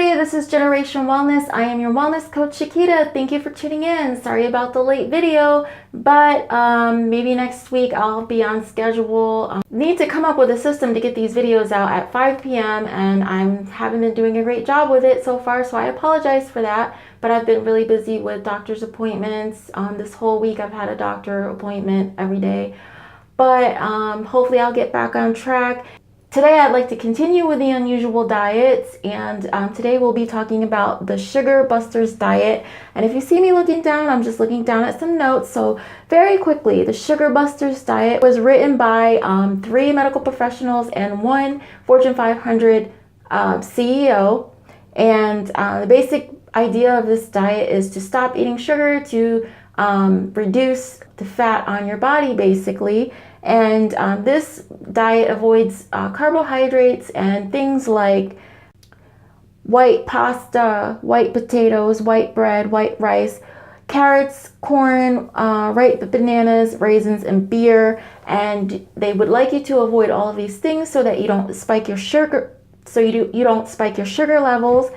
everybody, this is Generation Wellness. I am your wellness coach, Shakita. Thank you for tuning in. Sorry about the late video, but maybe next week I'll be on schedule. Need to come up with a system to get these videos out at 5 p.m. and I haven't been doing a great job with it so far, so I apologize for that. But I've been really busy with doctor's appointments. This whole week I've had a doctor appointment every day, but hopefully I'll get back on track. Today I'd like to continue with the unusual diets, and today we'll be talking about the Sugar Busters diet. And if you see me looking down, I'm just looking down at some notes. So very quickly, the Sugar Busters diet was written by 3 medical professionals and 1 Fortune 500 CEO. And the basic idea of this diet is to stop eating sugar, to reduce the fat on your body, basically. And this diet avoids carbohydrates and things like white pasta, white potatoes, white bread, white rice, carrots, corn, ripe bananas, raisins, and beer. And they would like you to avoid all of these things so that you don't spike your sugar, you don't spike your sugar levels.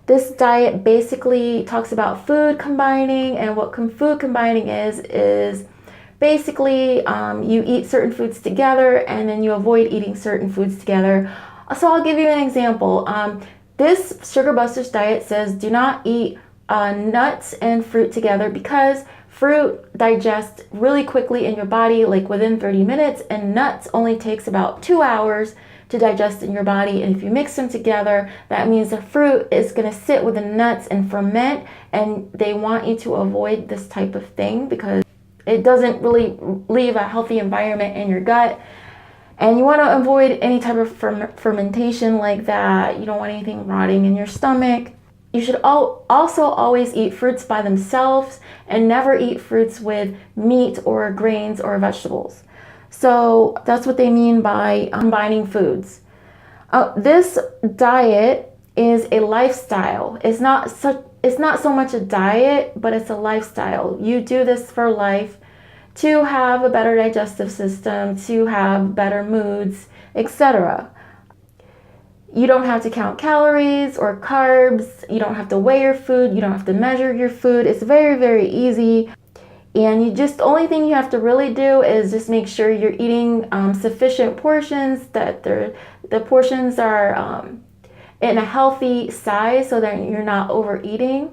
This diet basically talks about food combining, and what food combining is basically, you eat certain foods together and then you avoid eating certain foods together. So I'll give you an example. This Sugar Busters diet says do not eat nuts and fruit together because fruit digests really quickly in your body, like within 30 minutes, and nuts only takes about 2 hours to digest in your body. And if you mix them together, that means the fruit is going to sit with the nuts and ferment, and they want you to avoid this type of thing because it doesn't really leave a healthy environment in your gut. And you want to avoid any type of fermentation like that. You don't want anything rotting in your stomach. You should also always eat fruits by themselves and never eat fruits with meat or grains or vegetables. So that's what they mean by combining foods. This diet is a lifestyle. It's not so much a diet, but it's a lifestyle. You do this for life to have a better digestive system, to have better moods, etc. You don't have to count calories or carbs. You don't have to weigh your food. You don't have to measure your food. It's very, very easy. And the only thing you have to really do is just make sure you're eating sufficient portions, that the portions are in a healthy size so that you're not overeating.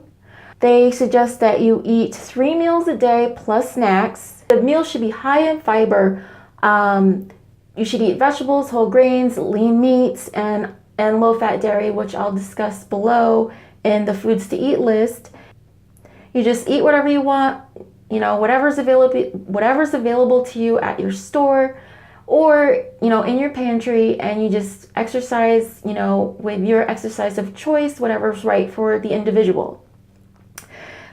They suggest that you eat 3 meals a day plus snacks. The meal should be high in fiber. You should eat vegetables, whole grains, lean meats, and low-fat dairy, which I'll discuss below in the foods to eat list. You just eat whatever you want, whatever's available to you at your store, or in your pantry, and you just exercise with your exercise of choice, whatever's right for the individual.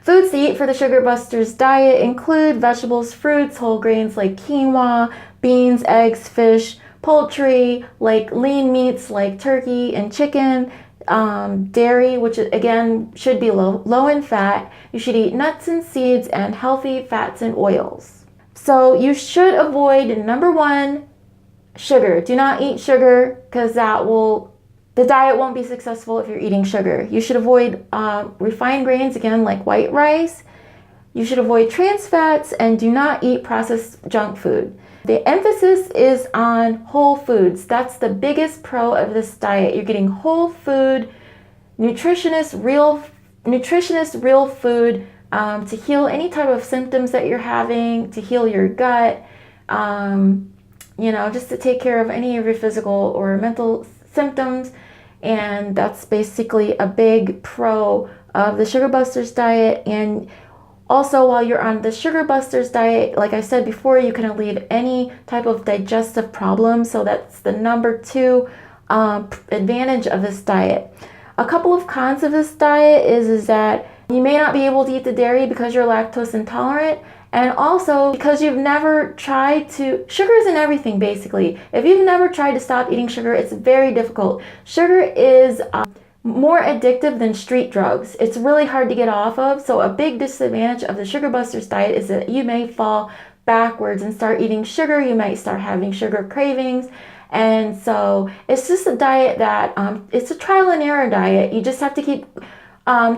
Foods to eat for the Sugar Busters diet include vegetables, fruits, whole grains like quinoa, beans, eggs, fish, poultry like lean meats like turkey and chicken, dairy, which again should be low in fat. You should eat nuts and seeds and healthy fats and oils. So you should avoid, number 1, sugar. Do not eat sugar because the diet won't be successful if you're eating sugar. You should avoid refined grains, again, like white rice. You should avoid trans fats and do not eat processed junk food. The emphasis is on whole foods. That's the biggest pro of this diet. You're getting whole food, nutritionist, real food to heal any type of symptoms that you're having, to heal your gut, just to take care of any of your physical or mental symptoms. And that's basically a big pro of the Sugar Busters diet. And also, while you're on the Sugar Busters diet, like I said before, you can alleviate any type of digestive problem. So that's the number 2 advantage of this diet. A couple of cons of this diet is that you may not be able to eat the dairy because you're lactose intolerant. And also because you've never tried sugar is in everything basically. If you've never tried to stop eating sugar, it's very difficult. Sugar is more addictive than street drugs. It's really hard to get off of. So a big disadvantage of the Sugar Busters diet is that you may fall backwards and start eating sugar, you might start having sugar cravings. And so it's just a diet that it's a trial and error diet. You just have to keep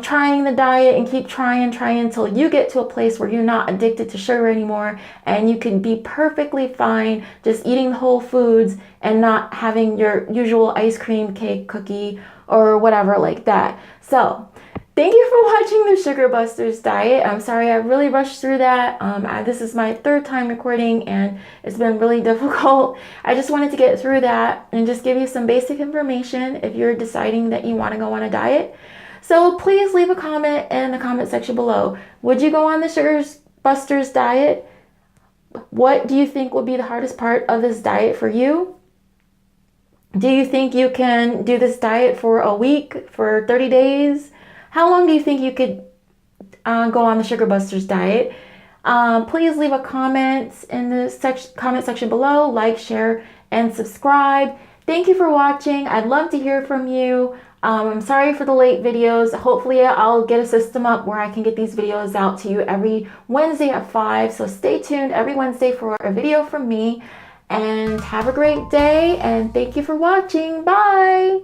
trying the diet and keep trying until you get to a place where you're not addicted to sugar anymore, and you can be perfectly fine just eating whole foods and not having your usual ice cream, cake, cookie, or whatever like that. So thank you for watching the Sugar Busters diet. I'm sorry I really rushed through that. This is my third time recording and it's been really difficult. I just wanted to get through that and just give you some basic information if you're deciding that you want to go on a diet. So please leave a comment in the comment section below. Would you go on the Sugar Busters diet? What do you think will be the hardest part of this diet for you? Do you think you can do this diet for a week, for 30 days? How long do you think you could go on the Sugar Busters diet? Please leave a comment in the comment section below. Like, share, and subscribe. Thank you for watching. I'd love to hear from you. I'm sorry for the late videos. Hopefully I'll get a system up where I can get these videos out to you every Wednesday at 5. So stay tuned every Wednesday for a video from me. And have a great day. And thank you for watching. Bye.